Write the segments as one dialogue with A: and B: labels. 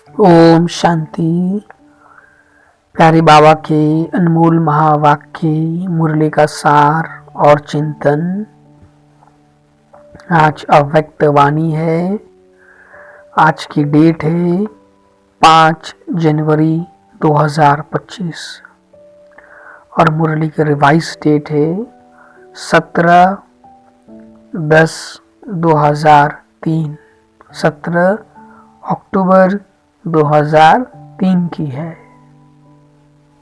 A: ओम शांति। प्यारे बाबा के अनमोल महावाक्य मुरली का सार और चिंतन। आज अव्यक्त वाणी है। आज की डेट है 5 जनवरी 2025 और मुरली की रिवाइज डेट है 17/10/2003 17 अक्टूबर 2003 की है।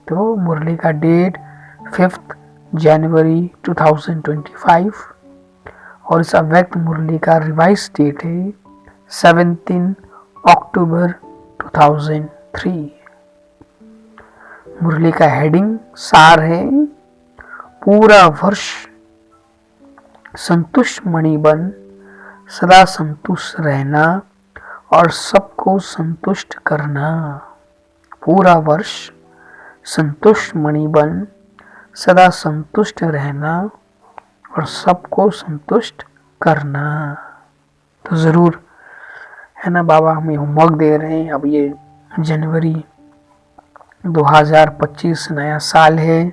A: तो मुरली का डेट 5 जनवरी 2025 और इस अव्यक्त मुरली का रिवाइज डेट है 17 अक्टूबर 2003। मुरली का हेडिंग सार है, पूरा वर्ष संतुष्ट मणि बन सदा संतुष्ट रहना और सबको संतुष्ट करना। पूरा वर्ष संतुष्ट मणि बन सदा संतुष्ट रहना और सबको संतुष्ट करना। तो ज़रूर है ना, बाबा हमें होमवर्क दे रहे हैं। अब ये जनवरी 2025 नया साल है,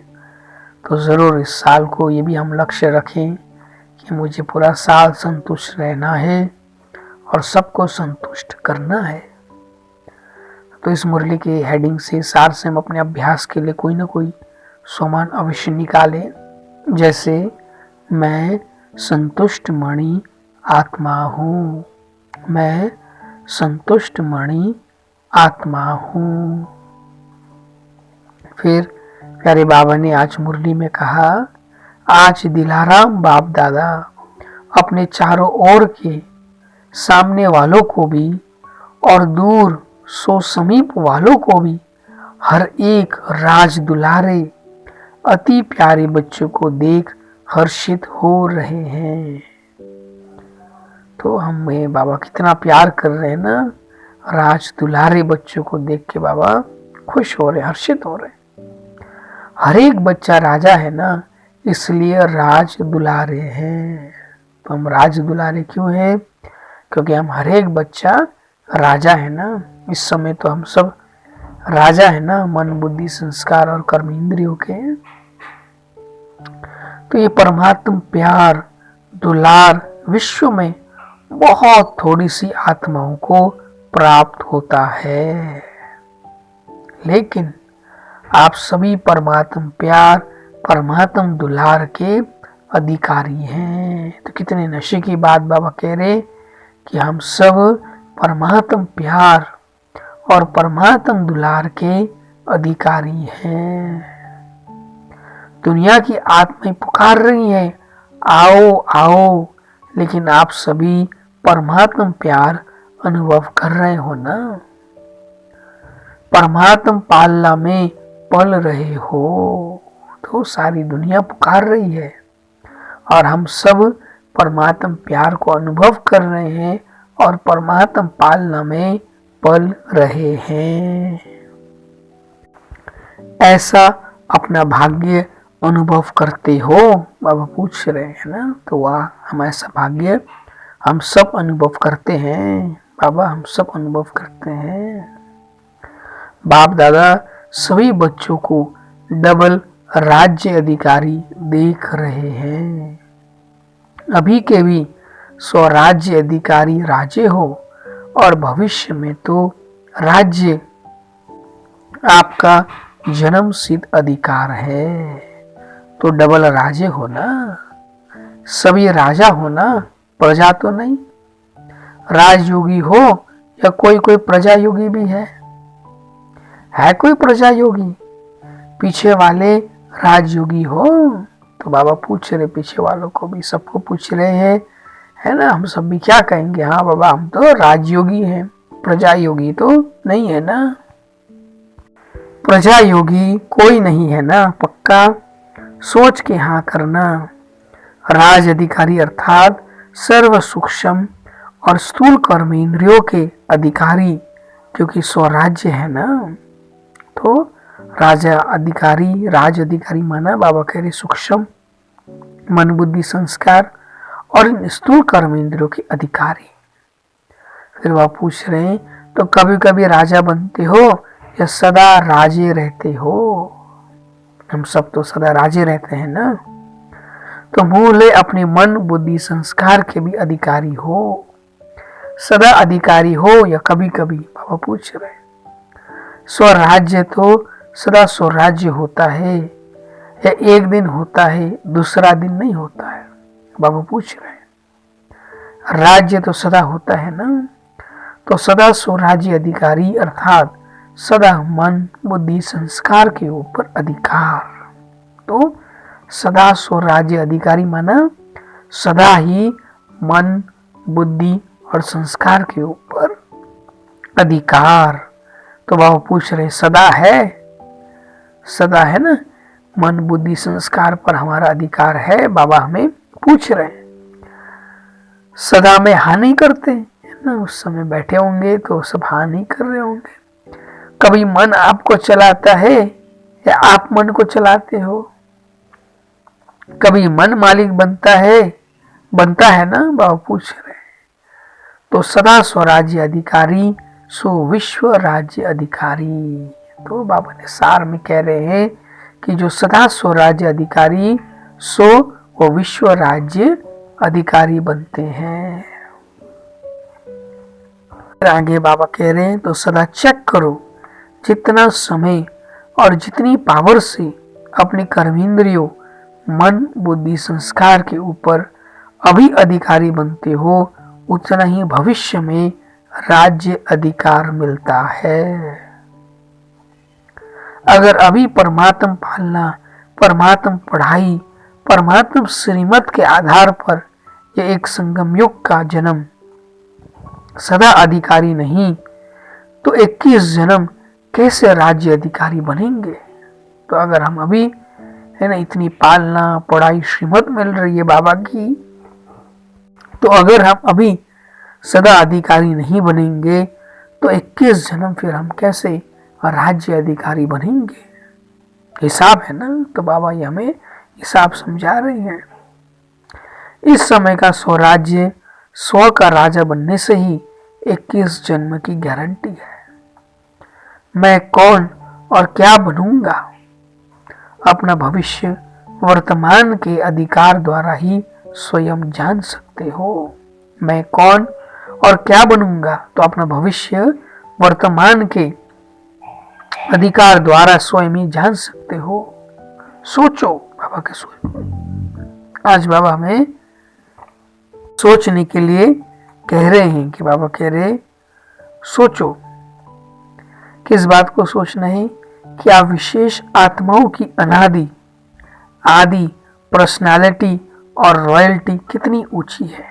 A: तो ज़रूर इस साल को ये भी हम लक्ष्य रखें कि मुझे पूरा साल संतुष्ट रहना है और सबको संतुष्ट करना है। तो इस मुरली के हेडिंग से, सार से हम अपने अभ्यास के लिए कोई ना कोई सोमान अवश्य निकालें। जैसे मैं संतुष्ट मणि आत्मा हूँ, मैं संतुष्ट मणि आत्मा हूँ। फिर प्यारे बाबा ने आज मुरली में कहा, आज दिलाराम बाप दादा अपने चारों ओर के सामने वालों को भी और दूर सो समीप वालों को भी हर एक राज दुलारे अति प्यारे बच्चों को देख हर्षित हो रहे हैं। तो हमें बाबा कितना प्यार कर रहे हैं ना, राज दुलारे बच्चों को देख के बाबा खुश हो रहे, हर्षित हो रहे। हर एक बच्चा राजा है ना, इसलिए राज दुलारे हैं। तो हम राज दुलारे क्यों हैं? क्योंकि हम हर एक बच्चा राजा है ना। इस समय तो हम सब राजा है ना, मन बुद्धि संस्कार और कर्म इंद्रियों के। तो ये परमात्म प्यार दुलार विश्व में बहुत थोड़ी सी आत्माओं को प्राप्त होता है, लेकिन आप सभी परमात्म प्यार परमात्म दुलार के अधिकारी हैं। तो कितने नशे की बात बाबा कह रहे कि हम सब परमात्म प्यार और परमात्म दुलार के अधिकारी हैं। दुनिया की आत्माएं पुकार रही हैं, आओ आओ, लेकिन आप सभी परमात्म प्यार अनुभव कर रहे हो ना, परमात्म पालना में पल रहे हो। तो सारी दुनिया पुकार रही है और हम सब परमात्म प्यार को अनुभव कर रहे हैं और परमात्म पालना में पल रहे हैं। ऐसा अपना भाग्य अनुभव करते हो? बाबा पूछ रहे हैं ना। तो वाह, हम ऐसा भाग्य हम सब अनुभव करते हैं। बाबा हम सब अनुभव करते हैं। बाप दादा सभी बच्चों को डबल राज्य अधिकारी देख रहे हैं। अभी के भी स्वराज्य अधिकारी राजे हो और भविष्य में तो राज्य आपका जन्म सिद्ध अधिकार है। तो डबल राजे हो ना, सभी राजा हो ना, प्रजा तो नहीं। राजयोगी हो या कोई कोई प्रजा योगी भी है कोई प्रजा योगी? पीछे वाले राजयोगी हो? तो बाबा पूछ रहे पीछे वालों को भी, सबको पूछ रहे हैं, है ना। हम सब भी क्या कहेंगे, हाँ बाबा हम तो राजयोगी हैं, प्रजा योगी तो नहीं है ना। प्रजा योगी कोई नहीं है ना, पक्का सोच के हाँ करना। राज अधिकारी अर्थात सर्व सूक्ष्म और स्थूल कर्म इंद्रियों के अधिकारी, क्योंकि स्वराज्य है ना। तो राजा अधिकारी, राज अधिकारी माना बाबा कह रहे सूक्ष्म मन बुद्धि संस्कार और इन स्थूल कर्म इंद्रियों के अधिकारी। फिर वह पूछ रहे हैं तो कभी कभी राजा बनते हो या सदा राजे रहते हो? हम सब तो सदा राजे रहते हैं ना। तो भूले अपने मन बुद्धि संस्कार के भी अधिकारी हो, सदा अधिकारी हो या कभी कभी? बाबा पूछ रहे। स्वराज्य तो सदा स्वराज्य होता है या एक दिन होता है दूसरा दिन नहीं होता है? बाबा पूछ रहे। राज्य तो सदा होता है ना, तो सदा स्वराज्य अधिकारी अर्थात सदा मन बुद्धि संस्कार के ऊपर अधिकार। तो सदा स्वराज्य अधिकारी माना सदा ही मन बुद्धि और संस्कार के ऊपर अधिकार। तो बाबा पूछ रहे सदा है? सदा है ना, मन बुद्धि संस्कार पर हमारा अधिकार है। बाबा हमें पूछ रहे सदा में हाँ नहीं करते है ना? उस समय बैठे होंगे तो सब हाँ नहीं कर रहे होंगे। कभी मन आपको चलाता है या आप मन को चलाते हो? कभी मन मालिक बनता है ना? बाबा पूछ रहे। तो सदा स्वराज्य अधिकारी सो विश्व राज्य अधिकारी। तो बाबा ने सार में कह रहे हैं कि जो सदा स्वराज्य अधिकारी सो वो विश्व राज्य अधिकारी बनते हैं। आगे बाबा कह रहे हैं तो सदा चेक करो जितना समय और जितनी पावर से अपने कर्मेंद्रियों मन बुद्धि संस्कार के ऊपर अभी अधिकारी बनते हो, उतना ही भविष्य में राज्य अधिकार मिलता है। अगर अभी परमात्म पालना, परमात्म पढ़ाई, परमात्म श्रीमत के आधार पर यह एक संगम युग का जन्म सदा अधिकारी नहीं, तो 21 जन्म कैसे राज्य अधिकारी बनेंगे? तो अगर हम अभी है ना इतनी पालना पढ़ाई श्रीमत मिल रही है बाबा की, तो अगर हम अभी सदा अधिकारी नहीं बनेंगे तो 21 जन्म फिर हम कैसे राज्य अधिकारी बनेंगे? हिसाब है ना। तो बाबा ये हमें हिसाब समझा रहे हैं। इस समय का स्वराज्य स्व का राजा बनने से ही 21 जन्म की गारंटी है। मैं कौन और क्या बनूंगा, अपना भविष्य वर्तमान के अधिकार द्वारा ही स्वयं जान सकते हो। मैं कौन और क्या बनूंगा तो अपना भविष्य वर्तमान के अधिकार द्वारा स्वयं ही जान सकते हो। सोचो, बाबा के सोच। आज बाबा हमें सोचने के लिए कह रहे हैं कि बाबा कह रहे सोचो। किस बात को सोचना है? कि आप विशेष आत्माओं की अनादि आदि पर्सनालिटी और रॉयल्टी कितनी ऊंची है।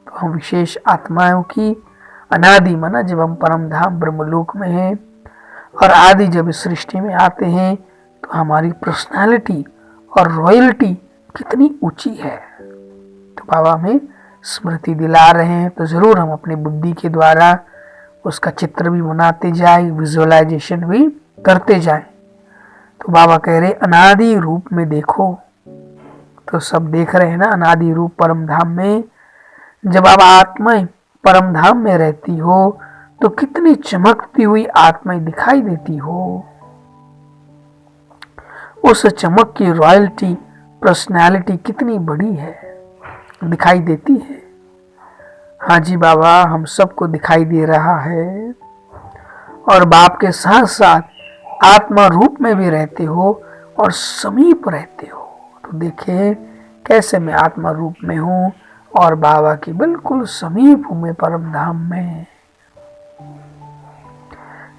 A: तो हम विशेष आत्माओं की अनादि माना जब हम परम धाम ब्रह्मलोक में हैं, और आदि जब इस सृष्टि में आते हैं तो हमारी पर्सनालिटी और रॉयल्टी कितनी ऊंची है। तो बाबा हमें स्मृति दिला रहे हैं। तो जरूर हम अपनी बुद्धि के द्वारा उसका चित्र भी बनाते जाए, विजुअलाइजेशन भी करते जाए। तो बाबा कह रहे अनादि रूप में देखो। तो सब देख रहे हैं ना अनादि रूप परम धाम में। जब आप आत्माएं परम धाम में रहती हो तो कितनी चमकती हुई आत्माएं दिखाई देती हो। उस चमक की रॉयल्टी पर्सनालिटी कितनी बड़ी है, दिखाई देती है। हाँ जी बाबा, हम सबको दिखाई दे रहा है। और बाप के साथ साथ आत्मा रूप में भी रहते हो और समीप रहते हो। तो देखिए कैसे मैं आत्मा रूप में हूँ और बाबा की बिल्कुल समीप हूँ मैं परम धाम में।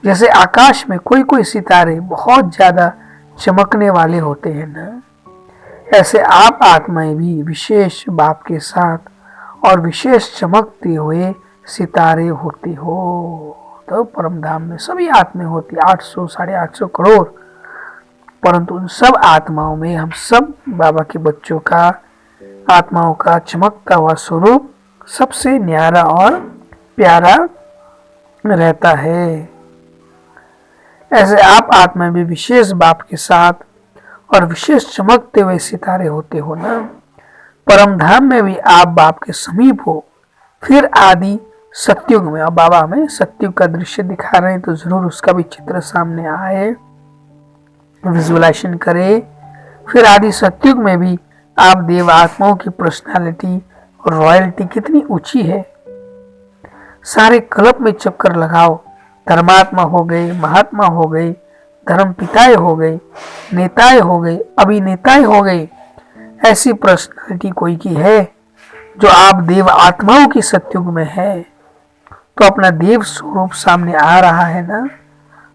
A: जैसे आकाश में कोई कोई सितारे बहुत ज्यादा चमकने वाले होते हैं ना, ऐसे आप आत्माएं भी विशेष बाप के साथ और विशेष चमकते हुए सितारे होते हो। तो परम धाम में सभी आत्माएं होती 800 850 करोड़, परंतु उन सब आत्माओं में हम सब बाबा के बच्चों का आत्माओं का चमकता हुआ स्वरूप सबसे न्यारा और प्यारा रहता है। ऐसे आप आत्मा भी विशेष बाप के साथ और विशेष चमकते हुए सितारे होते हो ना। परम धाम में भी आप बाप के समीप हो। फिर आदि सत्युग में। अब बाबा हमें सत्युग का दृश्य दिखा रहे हैं, तो जरूर उसका भी चित्र सामने आए, विजुअलाइजेशन करे। फिर आदि सत्युग में भी आप देव आत्माओं की पर्सनालिटी और रॉयल्टी कितनी ऊंची है। सारे क्लब में चक्कर लगाओ, धर्मात्मा हो गए, महात्मा हो गए, धर्म पिताएं हो गए, नेताएं हो गए, अभिनेताएं हो गए, ऐसी पर्सनालिटी कोई की है जो आप देव आत्माओं की सत्युग में है, तो अपना देव स्वरूप सामने आ रहा है ना,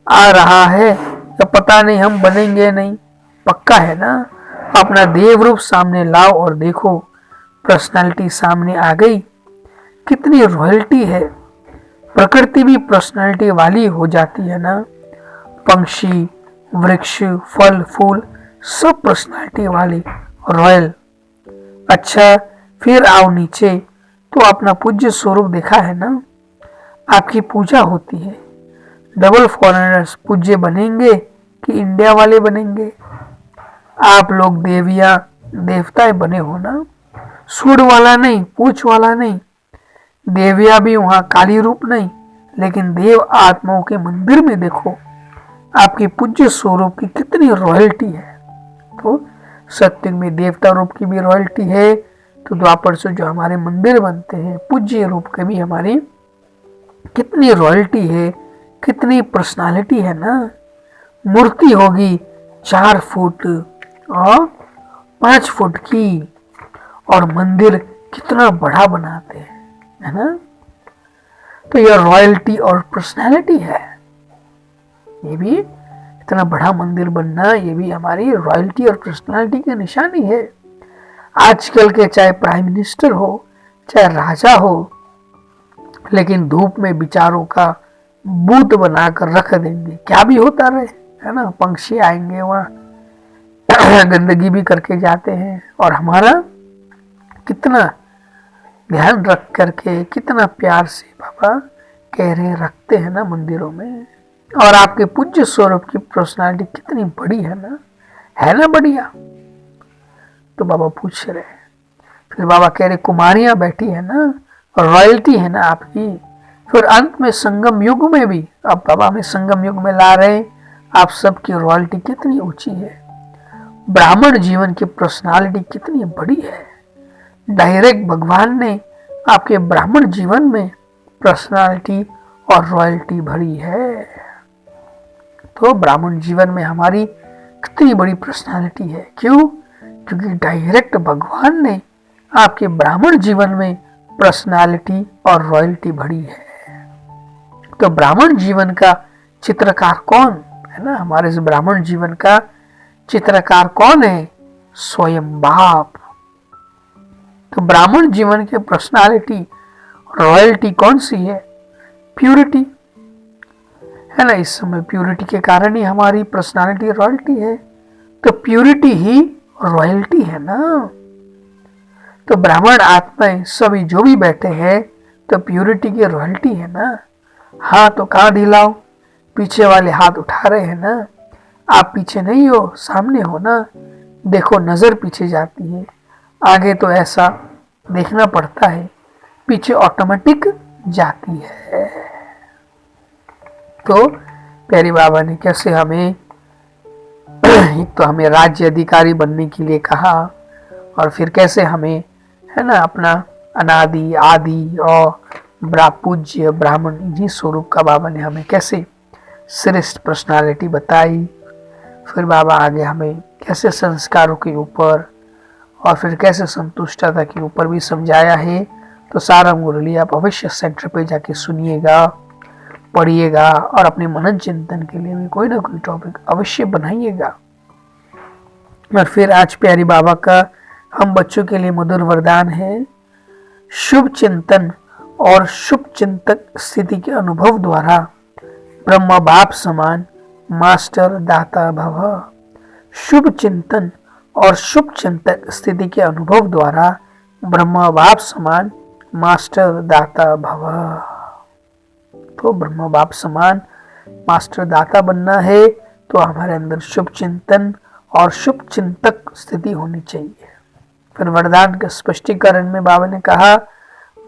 A: आ रहा है, तो पता नहीं हम बनेंगे नहीं, पक्का है ना। अपना देव रूप सामने लाओ और देखो, पर्सनालिटी सामने आ गई, कितनी रॉयल्टी है। प्रकृति भी पर्सनालिटी वाली हो जाती है ना, पंक्षी, वृक्ष, फल फूल सब पर्सनालिटी वाली, रॉयल। अच्छा, फिर आओ नीचे, तो अपना पूज्य स्वरूप देखा है ना, आपकी पूजा होती है। डबल फॉरेनर्स पूज्य बनेंगे कि इंडिया वाले बनेंगे? आप लोग देविया देवताएं बने हो ना, सूढ़ वाला नहीं, पूछ वाला नहीं, देविया भी वहां काली रूप नहीं, लेकिन देव आत्माओं के मंदिर में देखो आपकी पूज्य स्वरूप की कितनी रॉयल्टी है। तो सत्य में देवता रूप की भी रॉयल्टी है, तो द्वापर से जो हमारे मंदिर बनते हैं पूज्य रूप की भी हमारी कितनी रॉयल्टी है, कितनी पर्सनालिटी है ना। मूर्ति होगी 4 फुट और 5 फुट की, और मंदिर कितना बड़ा बनाते हैं, है ना। तो यह रॉयल्टी और पर्सनालिटी है। ये भी इतना बड़ा मंदिर बनना, ये भी हमारी रॉयल्टी और पर्सनालिटी की निशानी है। आजकल के चाहे प्राइम मिनिस्टर हो, चाहे राजा हो, लेकिन धूप में विचारों का बूथ बनाकर रख देंगे, क्या भी होता रहे, है ना। पंक्षी आएंगे वहां गंदगी भी करके जाते हैं, और हमारा कितना ध्यान रख करके, कितना प्यार से बाबा कह रहे रखते हैं ना मंदिरों में। और आपके पूज्य स्वरूप की पर्सनालिटी कितनी बड़ी है ना बढ़िया। तो बाबा पूछ रहे, फिर बाबा कह रहे कुमारियां बैठी है ना, रॉयल्टी है ना आपकी। फिर अंत में संगम युग में भी, अब बाबा हमें संगम युग में ला रहे, आप सबकी रॉयल्टी कितनी ऊंची है। ब्राह्मण जीवन की पर्सनालिटी कितनी बड़ी है। डायरेक्ट भगवान ने आपके ब्राह्मण जीवन में पर्सनालिटी और रॉयल्टी भरी है। तो ब्राह्मण जीवन में हमारी कितनी बड़ी पर्सनालिटी है। क्यों? क्योंकि डायरेक्ट भगवान ने आपके ब्राह्मण जीवन में पर्सनालिटी और रॉयल्टी भरी है। तो ब्राह्मण जीवन का चित्रकार कौन है ना, हमारे इस ब्राह्मण जीवन का चित्रकार कौन है? स्वयं बाप। तो ब्राह्मण जीवन की पर्सनालिटी रॉयल्टी कौन सी है? प्यूरिटी है ना। इस समय प्यूरिटी के कारण ही हमारी पर्सनालिटी रॉयल्टी है। तो प्यूरिटी ही रॉयल्टी है ना। तो ब्राह्मण आत्माएं सभी जो भी बैठे हैं, तो प्यूरिटी की रॉयल्टी है ना। हाँ, तो कहाँ ढिलाओ, पीछे वाले हाथ उठा रहे हैं ना। आप पीछे नहीं हो, सामने हो ना। देखो, नजर पीछे जाती है, आगे तो ऐसा देखना पड़ता है, पीछे ऑटोमेटिक जाती है। तो प्यारी बाबा ने कैसे हमें एक तो हमें राज्य अधिकारी बनने के लिए कहा, और फिर कैसे हमें है ना अपना अनादि आदि और पूज्य ब्राह्मण जी स्वरूप का बाबा ने हमें कैसे श्रेष्ठ पर्सनालिटी बताई। फिर बाबा आगे हमें कैसे संस्कारों के ऊपर और फिर कैसे संतुष्टता के ऊपर भी समझाया है। तो सारा मुरली आप अवश्य सेंटर पे जाके सुनिएगा, पढ़िएगा, और अपने मनन चिंतन के लिए भी कोई ना कोई टॉपिक अवश्य बनाइएगा। और फिर आज प्यारी बाबा का हम बच्चों के लिए मधुर वरदान है, शुभ चिंतन और शुभ चिंतक स्थिति के अनुभव द्वारा ब्रह्म बाप समान मास्टर दाता भव। शुभ चिंतन और शुभ चिंतक स्थिति के अनुभव द्वारा ब्रह्म बाप समान मास्टर दाता भव। तो ब्रह्म बाप समान मास्टर दाता बनना है, तो हमारे अंदर शुभ चिंतन और शुभ चिंतक स्थिति होनी चाहिए। फिर वरदान के स्पष्टीकरण में बाबा ने कहा,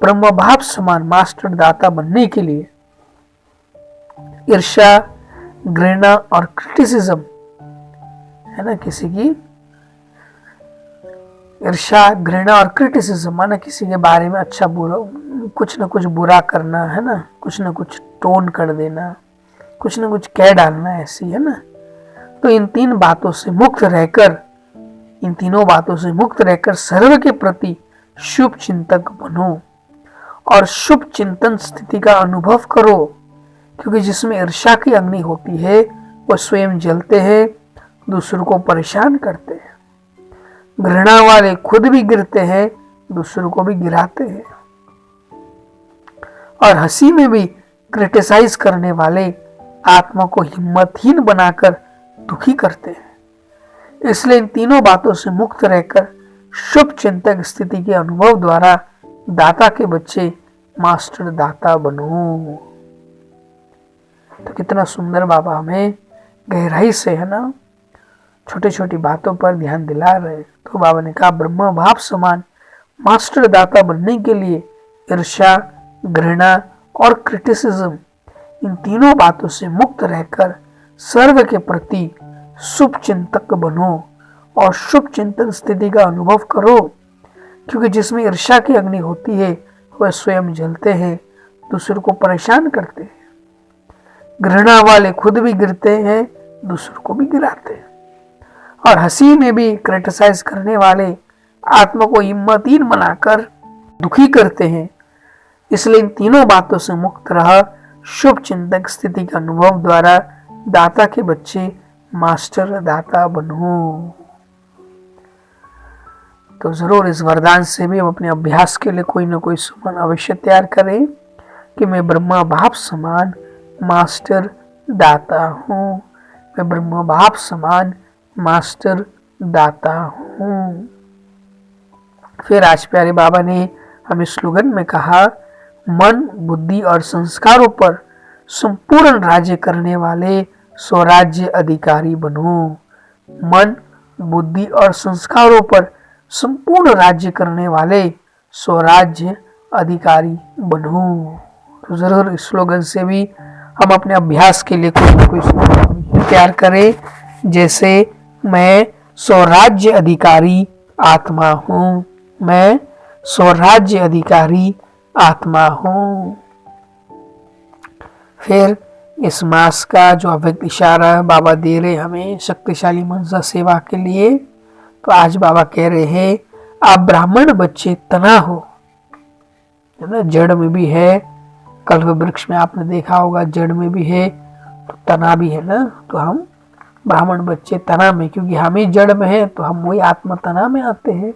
A: ब्रह्म भाव समान मास्टर दाता बनने के लिए ईर्ष्या, घृणा और क्रिटिसिज्म, है ना, किसी की ईर्ष्या, घृणा और क्रिटिसिज्म माना किसी के बारे में अच्छा बुरा, कुछ न कुछ बुरा करना, है ना, कुछ न कुछ टोन कर देना, कुछ न कुछ कह डालना, ऐसी, है ना। तो इन तीनों बातों से मुक्त रहकर सर्व के प्रति शुभ चिंतक बनो और शुभ चिंतन स्थिति का अनुभव करो, क्योंकि जिसमें ईर्ष्या की अग्नि होती है वह स्वयं जलते हैं, दूसरों को परेशान करते हैं। घृणा वाले खुद भी गिरते हैं, दूसरों को भी गिराते हैं। और हंसी में भी क्रिटिसाइज करने वाले आत्मा को हिम्मतहीन बनाकर दुखी करते हैं। इसलिए इन तीनों बातों से मुक्त रहकर शुभ चिंतक स्थिति के अनुभव द्वारा दाता के बच्चे मास्टर दाता बनो। तो कितना सुंदर बाबा हमें गहराई से, है ना, छोटी छोटी बातों पर ध्यान दिला रहे। तो बाबा ने कहा ब्रह्म भाव समान मास्टर दाता बनने के लिए ईर्ष्या, घृणा और क्रिटिसिज्म, इन तीनों बातों से मुक्त रहकर सर्व के प्रति शुभ चिंतक बनो और शुभ चिंतन स्थिति का अनुभव करो, क्योंकि जिसमें ईर्ष्या की अग्नि होती है वह स्वयं जलते हैं, दूसरों को परेशान करते हैं। घृणा वाले खुद भी गिरते हैं, दूसरों को भी गिराते हैं। और हंसी में भी क्रिटिसाइज करने वाले आत्मा को हिम्मतहीन बनाकर दुखी करते हैं। इसलिए इन तीनों बातों से मुक्त रह शुभ चिंतक स्थिति के अनुभव द्वारा दाता के बच्चे मास्टर दाता बनो। तो जरूर इस वरदान से भी हम अपने अभ्यास के लिए कोई ना कोई सुमन अवश्य तैयार करें कि मैं ब्रह्मा भाव समान मास्टर दाता हूँ, मैं ब्रह्मा भाव समान मास्टर दाता हूँ। फिर आज प्यारे बाबा ने हमें स्लोगन में कहा, मन, बुद्धि और संस्कारों पर संपूर्ण राज्य करने वाले स्वराज्य अधिकारी बनो। मन, बुद्धि और संस्कारों पर संपूर्ण राज्य करने वाले स्वराज्य अधिकारी बनो। तो जरूर इस स्लोगन से भी हम अपने अभ्यास के लिए कोई ना कोई तैयार करें, जैसे मैं स्वराज्य अधिकारी आत्मा हूँ, मैं स्वराज्य अधिकारी आत्मा हूँ। फिर इस मास का जो अव्यक्त इशारा बाबा दे रहे हमें शक्तिशाली मनसा सेवा के लिए, तो आज बाबा कह रहे हैं आप ब्राह्मण बच्चे तना हो, है ना, जड़ में भी है, कल्प वृक्ष में आपने देखा होगा जड़ में भी है तो तना भी है ना। तो हम ब्राह्मण बच्चे तना में, क्योंकि हम ही जड़ में है तो हम वही आत्मा तना में आते हैं।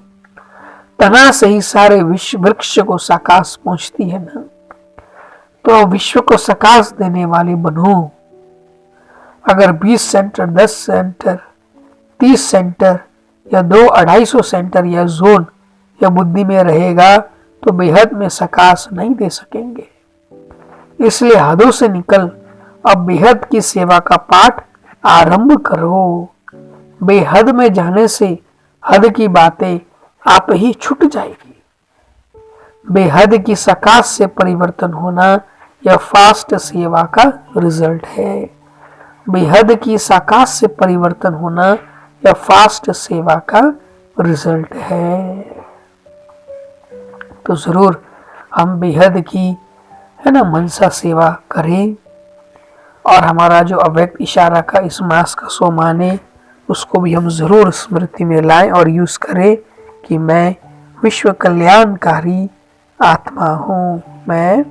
A: तना से ही सारे विश्व वृक्ष को साकाश पहुंचती है ना। तो विश्व को साकाश देने वाले बनो। अगर 20 सेंटर, 10 सेंटर, 30 सेंटर या 200-250 सेंटर या जोन या बुद्धि में रहेगा तो बेहद में साकाश नहीं दे सकेंगे। इसलिए हदों से निकल अब बेहद की सेवा का पाठ आरंभ करो। बेहद में जाने से हद की बातें आप ही छूट जाएगी। बेहद की सकाश से परिवर्तन होना यह फास्ट सेवा का रिजल्ट है। बेहद की सकाश से परिवर्तन होना यह फास्ट सेवा का रिजल्ट है। तो जरूर हम बेहद की, है ना, मनसा सेवा करें और हमारा जो अव्यक्त इशारा का इस मास का सोमान है उसको भी हम जरूर स्मृति में लाएं और यूज करें कि मैं विश्व कल्याणकारी आत्मा हूँ, मैं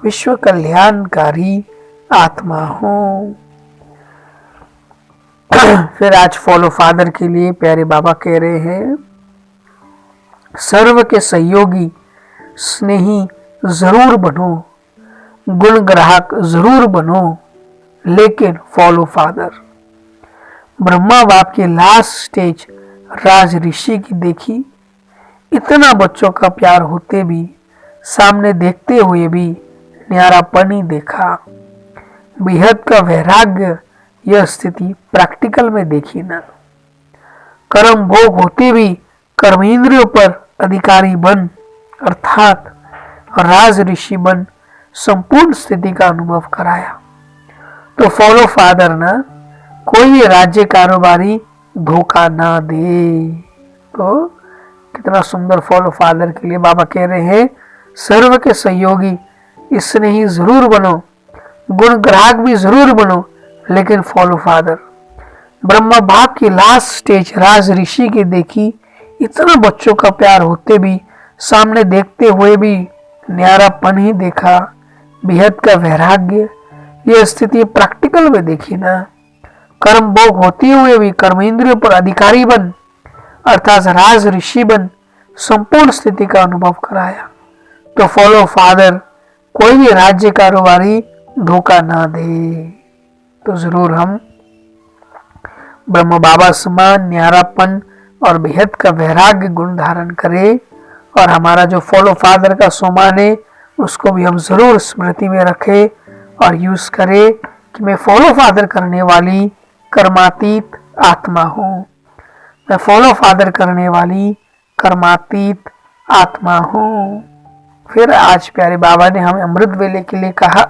A: विश्व कल्याणकारी आत्मा हूँ। फिर आज फॉलो फादर के लिए प्यारे बाबा कह रहे हैं, सर्व के सहयोगी स्नेही जरूर बनो, गुण ग्राहक जरूर बनो, लेकिन फॉलो फादर। ब्रह्मा बाप की लास्ट स्टेज राज ऋषि की देखी, इतना बच्चों का प्यार होते भी, सामने देखते हुए भी न्यारापन ही देखा। बेहद का वैराग्य यह स्थिति प्रैक्टिकल में देखी ना। कर्म भोग होते भी कर्मेंद्रियों पर अधिकारी बन, अर्थात और राज ऋषि बन संपूर्ण स्थिति का अनुभव कराया। तो फॉलो फादर ना, कोई भी राज्य कारोबारी धोखा ना दे। तो कितना सुंदर फॉलो फादर के लिए बाबा कह रहे हैं, सर्व के सहयोगी इसने ही जरूर बनो, गुण ग्राहक भी जरूर बनो, लेकिन फॉलो फादर। ब्रह्मा बाप की लास्ट स्टेज राज ऋषि की देखी, इतना बच्चों का प्यार होते भी, सामने देखते हुए भी न्यारापन ही देखा, बेहद का वैराग्य। यह स्थिति प्रैक्टिकल में देखी ना, कर्म भोग होते हुए भी कर्मेंद्रियों पर अधिकारी बन, अर्थात राज ऋषि बन संपूर्ण स्थिति का अनुभव कराया। तो फॉलो फादर, कोई भी राज्य कारोबारी धोखा ना दे। तो जरूर हम ब्रह्म बाबा समान न्यारापन और बेहद का वैराग्य गुण धारण करें, और हमारा जो फॉलो फादर का सोमान है उसको भी हम जरूर स्मृति में रखें और यूज करें कि मैं फॉलो फादर करने वाली कर्मातीत आत्मा हूँ, मैं फॉलो फादर करने वाली कर्मातीत आत्मा हूँ। फिर आज प्यारे बाबा ने हमें अमृत वेले के लिए कहा,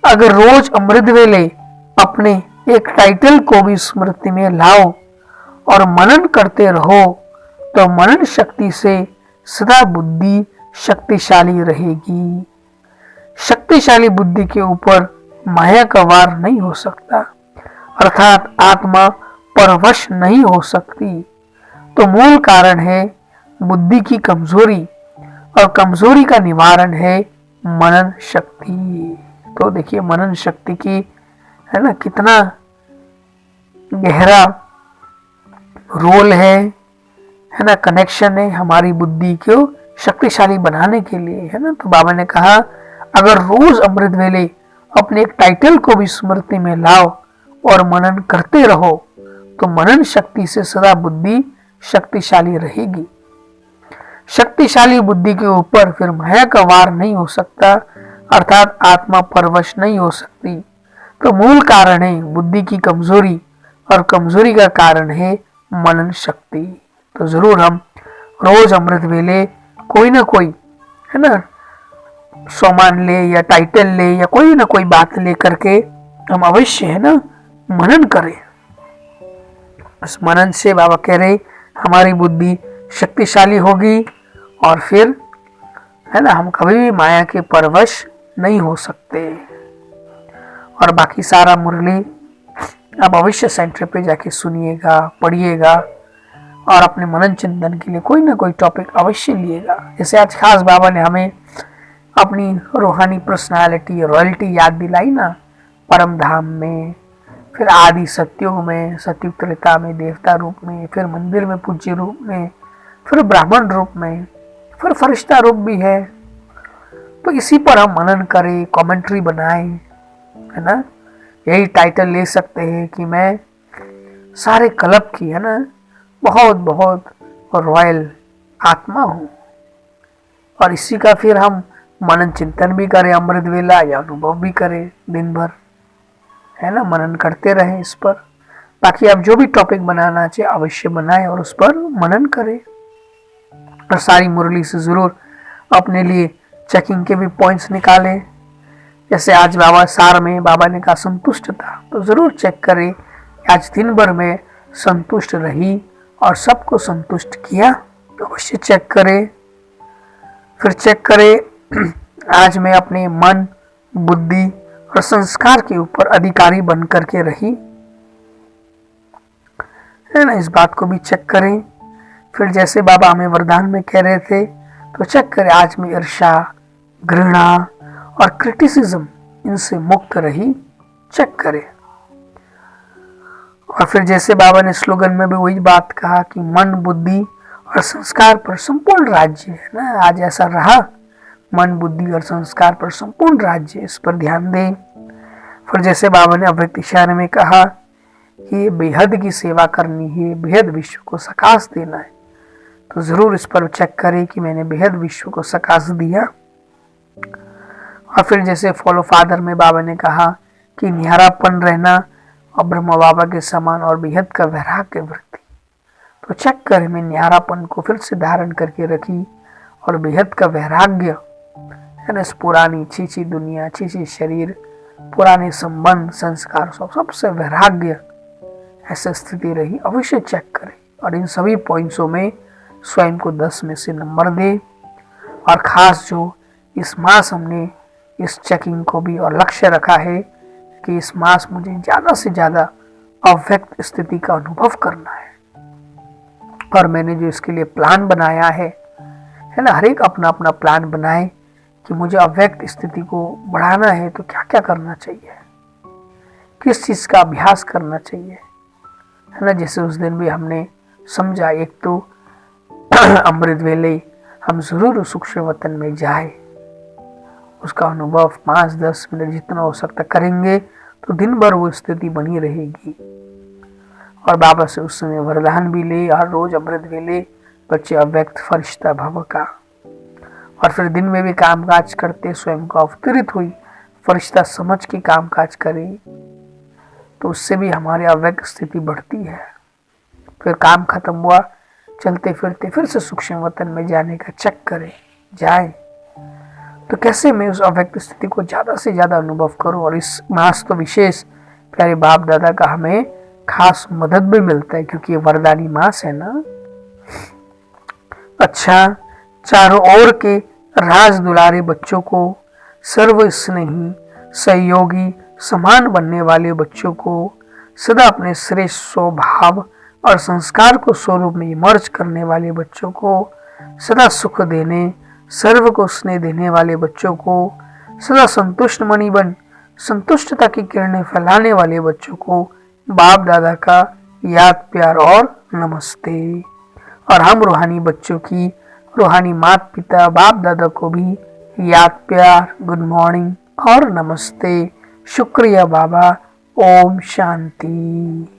A: अगर रोज अमृत वेले अपने एक टाइटल को भी स्मृति में लाओ और मनन करते रहो, तो मनन शक्ति से सदा बुद्धि शक्तिशाली रहेगी। शक्तिशाली बुद्धि के ऊपर माया का वार नहीं हो सकता, अर्थात आत्मा परवश नहीं हो सकती। तो मूल कारण है बुद्धि की कमजोरी, और कमजोरी का निवारण है मनन शक्ति। तो देखिए मनन शक्ति की है ना कितना गहरा रोल है ना, कनेक्शन है हमारी बुद्धि को शक्तिशाली बनाने के लिए, है ना। तो बाबा ने कहा, अगर रोज अमृत वेले अपने एक टाइटल को भी स्मृति में लाओ और मनन करते रहो, तो मनन शक्ति से सदा बुद्धि शक्तिशाली रहेगी। शक्तिशाली बुद्धि के ऊपर फिर माया का वार नहीं हो सकता, अर्थात आत्मा परवश नहीं हो सकती। तो मूल कारण है बुद्धि की कमजोरी, और कमजोरी का कारण है मनन शक्ति। तो जरूर हम रोज अमृत वेले कोई ना कोई है ना सोमान ले या टाइटल ले या कोई ना कोई बात ले करके हम अवश्य है ना मनन करें। उस मनन से बाबा कह रहे हमारी बुद्धि शक्तिशाली होगी, और फिर है ना हम कभी भी माया के परवश नहीं हो सकते। और बाकी सारा मुरली आप अवश्य सेंटर पे जाके सुनिएगा, पढ़िएगा, और अपने मनन चिंतन के लिए कोई ना कोई टॉपिक अवश्य लिएगा। जैसे आज खास बाबा ने हमें अपनी रूहानी पर्सनालिटी रॉयल्टी याद दिलाई ना, परम धाम में, फिर आदि सत्युग में, सत्युग त्रेता में देवता रूप में, फिर मंदिर में पूज्य रूप में, फिर ब्राह्मण रूप में, फिर फरिश्ता रूप भी है। तो इसी पर हम मनन करें, कमेंट्री बनाएं, है ना। यही टाइटल ले सकते हैं कि मैं सारे क्लब की है ना बहुत बहुत रॉयल आत्मा हूँ, और इसी का फिर हम मनन चिंतन भी करें, अमृत वेला या अनुभव भी करें दिन भर, है ना, मनन करते रहें इस पर। बाकी आप जो भी टॉपिक बनाना चाहिए अवश्य बनाएं और उस पर मनन करें, और सारी मुरली से जरूर अपने लिए चेकिंग के भी पॉइंट्स निकालें। जैसे आज बाबा सार में बाबा ने कहा संतुष्ट था, तो जरूर चेक करें आज दिन भर में संतुष्ट रही और सबको संतुष्ट किया, तो अवश्य चेक करें। फिर चेक करें आज मैं अपने मन, बुद्धि और संस्कार के ऊपर अधिकारी बन करके रही, है ना, इस बात को भी चेक करें। फिर जैसे बाबा हमें वरदान में कह रहे थे, तो चेक करें आज मैं ईर्ष्या, घृणा और क्रिटिसिज्म इनसे मुक्त रही, चेक करें। और फिर जैसे बाबा ने स्लोगन में भी वही बात कहा कि मन, बुद्धि और संस्कार पर संपूर्ण राज्य, है ना, आज ऐसा रहा, मन, बुद्धि और संस्कार पर संपूर्ण राज्य, इस पर ध्यान दें। फिर जैसे बाबा ने अव्यक्त इशारे में कहा कि बेहद की सेवा करनी है, बेहद विश्व को सकाश देना है, तो जरूर इस पर चेक करें कि मैंने बेहद विश्व को सकाश दिया। और फिर जैसे फॉलो फादर में बाबा ने कहा कि न्यारापन रहना और ब्रह्म बाबा के समान और बेहद का वैराग्य वृत्ति, तो चेक करें मैं न्यारापन को फिर से धारण करके रखी और बेहद का वैराग्य है ना, इस पुरानी चीची दुनिया, चीची शरीर, पुराने संबंध, संस्कार, सबसे वैराग्य ऐसी स्थिति रही, अवश्य चेक करें और इन सभी पॉइंट्सों में स्वयं को 10 में से नंबर दे। और खास जो इस मास हमने इस चेकिंग को भी और लक्ष्य रखा है कि इस मास मुझे ज़्यादा से ज़्यादा अव्यक्त स्थिति का अनुभव करना है, और मैंने जो इसके लिए प्लान बनाया है ना, हर एक अपना अपना प्लान बनाए कि मुझे अव्यक्त स्थिति को बढ़ाना है तो क्या क्या करना चाहिए, किस चीज़ का अभ्यास करना चाहिए, है ना। जैसे उस दिन भी हमने समझा, एक तो अमृत वेले हम जरूर सूक्ष्म वतन में जाए, उसका अनुभव 5-10 मिनट जितना हो सकता करेंगे तो दिन भर वो स्थिति बनी रहेगी। और बाबा से उस समय वरदान भी ले, हर रोज अमृत वेले बच्चे अव्यक्त फरिश्ता भव का, और फिर दिन में भी कामकाज करते स्वयं को अवतरित हुई फरिश्ता समझ के कामकाज करे, तो उससे भी हमारी अव्यक्त स्थिति बढ़ती है। फिर काम खत्म हुआ, चलते फिरते फिर से सूक्ष्म वतन में जाने का चेक करें, जाए तो कैसे मैं उस अव्यक्त स्थिति को ज्यादा से ज्यादा अनुभव करूं। और इस मास तो विशेष प्यारे बाप दादा का हमें खास मदद भी मिलता है, क्योंकि ये वरदानी मास है ना। अच्छा, चारों ओर के राज दुलारे बच्चों को, सर्व स्नेही सहयोगी समान बनने वाले बच्चों को, सदा अपने श्रेष्ठ स्वभाव और संस्कार को स्वरूप में इमर्ज करने वाले बच्चों को, सदा सुख देने, सर्व को स्नेह देने वाले बच्चों को, सदा संतुष्ट मणि बन संतुष्टता की किरणें फैलाने वाले बच्चों को बाप दादा का याद प्यार और नमस्ते। और हम रूहानी बच्चों की, रूहानी माता पिता बाप दादा को भी याद प्यार, गुड मॉर्निंग और नमस्ते। शुक्रिया बाबा। ओम शांति।